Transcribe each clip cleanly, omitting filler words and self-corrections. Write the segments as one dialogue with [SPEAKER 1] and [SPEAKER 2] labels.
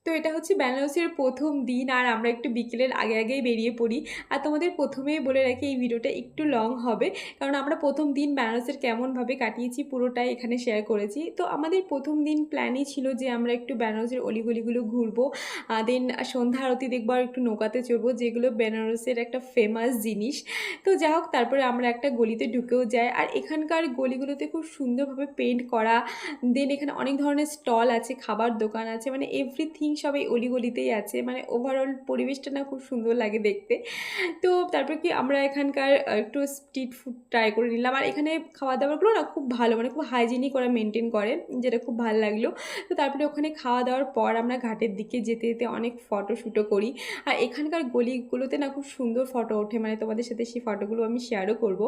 [SPEAKER 1] তো এটা হচ্ছে বেনারসের প্রথম দিন, আর আমরা একটু বিকেলের আগে আগেই বেরিয়ে পড়ি। আর তোমাদের প্রথমেই বলে রাখি এই ভিডিওটা একটু লং হবে, কারণ আমরা প্রথম দিন বেনারসের কেমনভাবে কাটিয়েছি পুরোটাই এখানে শেয়ার করেছি। তো আমাদের প্রথম দিন প্ল্যানই ছিল যে আমরা একটু বেনারসের অলিগলিগুলো ঘুরবো, দেন সন্ধ্যা আরতি দেখবো আর একটু নৌকাতে চড়বো, যেগুলো বেনারসের একটা ফেমাস জিনিস। তো যা হোক, তারপরে আমরা একটা গলিতে ঢুকেও যাই, আর এখানকার গলিগুলোতে খুব সুন্দরভাবে পেন্ট করা। দেন এখানে অনেক ধরনের স্টল আছে, খাবার দোকান আছে, মানে এভরিথিং সব এই অলিগলিতেই আছে। মানে ওভারঅল পরিবেশটা না খুব সুন্দর লাগে দেখতে। তো তারপর কি আমরা এখানকার একটু স্ট্রিট ফুড ট্রাই করে নিলাম, আর এখানে খাওয়া দাওয়াগুলো না খুব ভালো, মানে খুব হাইজিনিক ওরা মেনটেন করে, যেটা খুব ভালো লাগলো। তো তারপরে ওখানে খাওয়া দাওয়ার পর আমরা ঘাটের দিকে যেতে যেতে অনেক ফটোশ্যুটও করি। আর এখানকার গলিগুলোতে না খুব সুন্দর ফটো ওঠে, মানে তোমাদের সাথে সেই ফটোগুলো আমি শেয়ারও করব।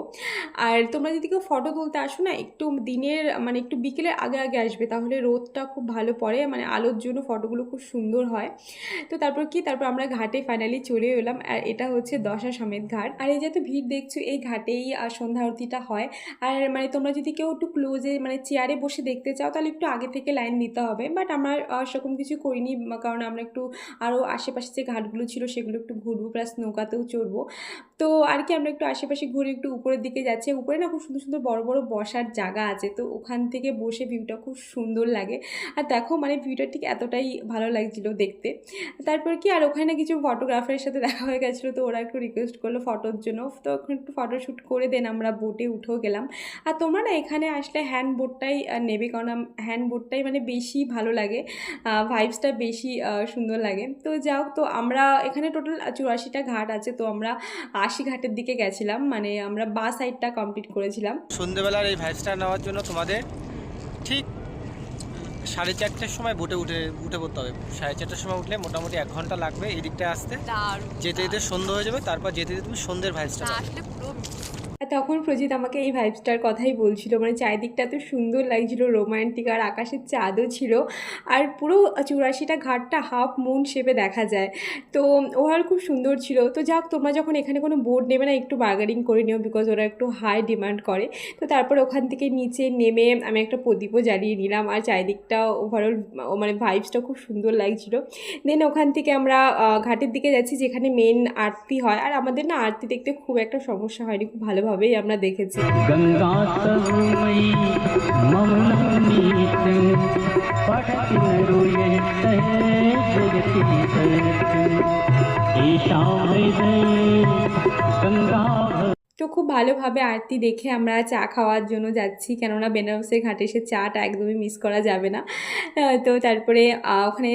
[SPEAKER 1] আর তোমরা যদি কেউ ফটো তুলতে আসো না, একটু দিনের মানে একটু বিকেলের আগে আগে আসবে, তাহলে রোদটা খুব ভালো পড়ে, মানে আলোর জন্য ফটোগুলো খুব সুন্দর হয়। তো তারপর আমরা ঘাটে ফাইনালি চলে এলাম, আর এটা হচ্ছে দশাশ্বমেধ ঘাট। আর এই যে তো ভিড় দেখছো, এই ঘাটেই সন্ধ্যা আরতিটা হয়। আর মানে তোমরা যদি কেউ একটু ক্লোজে মানে চেয়ারে বসে দেখতে চাও, তাহলে একটু আগে থেকে লাইন দিতে হবে, বাট আমরা সেরকম কিছু করিনি, কারণ আমরা একটু আরও আশেপাশে যে ঘাটগুলো ছিল সেগুলো একটু ঘুরবো, প্লাস নৌকাতেও চড়বো। তো আর কি আমরা একটু আশেপাশে ঘুরে একটু উপরের দিকে যাচ্ছি। উপরে না খুব সুন্দর সুন্দর বড় বড় বসার জায়গা আছে, তো ওখান থেকে বসে ভিউটা খুব সুন্দর লাগে। আর দেখো মানে ভিউটা ঠিক এতটাই ভালো লাগছিল দেখতে। তারপর কি আর ওখানে কিছু ফটোগ্রাফারের সাথে দেখা হয়ে গেছিলো, তো ওরা একটু রিকোয়েস্ট করলো ফটোর জন্য, তো ওখানে একটু ফটোশ্যুট করে দেন আমরা বোটে উঠেও গেলাম। আর তোমরা না এখানে আসলে হ্যান্ড বোটটাই নেবে, কারণ হ্যান্ড বোটটাই মানে বেশি ভালো লাগে, ভাইবসটা বেশি সুন্দর লাগে। তো যাই হোক, তো আমরা এখানে টোটাল 84টা ঘাট আছে, তো আমরা 80 ঘাটের দিকে গেছিলাম, মানে আমরা বা সাইডটা কমপ্লিট করেছিলাম।
[SPEAKER 2] সন্ধ্যেবেলার এই ভাইবসটা নেওয়ার জন্য তোমাদের ঠিক 4:30টার সময় বোটে উঠে পড়তে হবে। 4:30টার সময় উঠলে মোটামুটি 1 ঘন্টা লাগবে এই দিকটা আসতে, যেতে যেতে সন্ধ্যে হয়ে যাবে। তারপর যেতে যেতে তুমি সন্ধ্যের ভাইবসটা পাবে।
[SPEAKER 1] আর তখন প্রজিত আমাকে এই ভাইবসটার কথাই বলছিল, মানে চারিদিকটা এত সুন্দর লাগছিল, রোমান্টিক, আর আকাশের চাঁদও ছিল, আর পুরো 84টা ঘাটটা হাফ মুন শেপে দেখা যায়। তো ওভার খুব সুন্দর ছিল। তো যাক, তোমরা যখন এখানে কোনো বোট নেবে না, একটু বার্গেনিং করে নিও, বিকজ ওরা একটু হাই ডিমান্ড করে। তো তারপর ওখান থেকে নিচে নেমে আমি একটা প্রদীপও জ্বালিয়ে নিলাম, আর চারিদিকটা ওভারঅল মানে ভাইবসটা খুব সুন্দর লাগছিল। দেন ওখান থেকে আমরা ঘাটের দিকে যাচ্ছি, যেখানে মেন আরতি হয়। আর আমাদের না আরতি দেখতে খুব একটা সমস্যা হয়নি, খুব ভালোভাবেই আমরা দেখেছি।
[SPEAKER 3] গঙ্গা তরুময়ী মমনীত পঠতি নরুয়ে জগতি ঈশা গঙ্গা।
[SPEAKER 1] তো খুব ভালোভাবে আরতি দেখে আমরা চা খাওয়ার জন্য যাচ্ছি, কেননা বেনারসের ঘাটে এসে চাটা একদমই মিস করা যাবে না। তো তারপরে ওখানে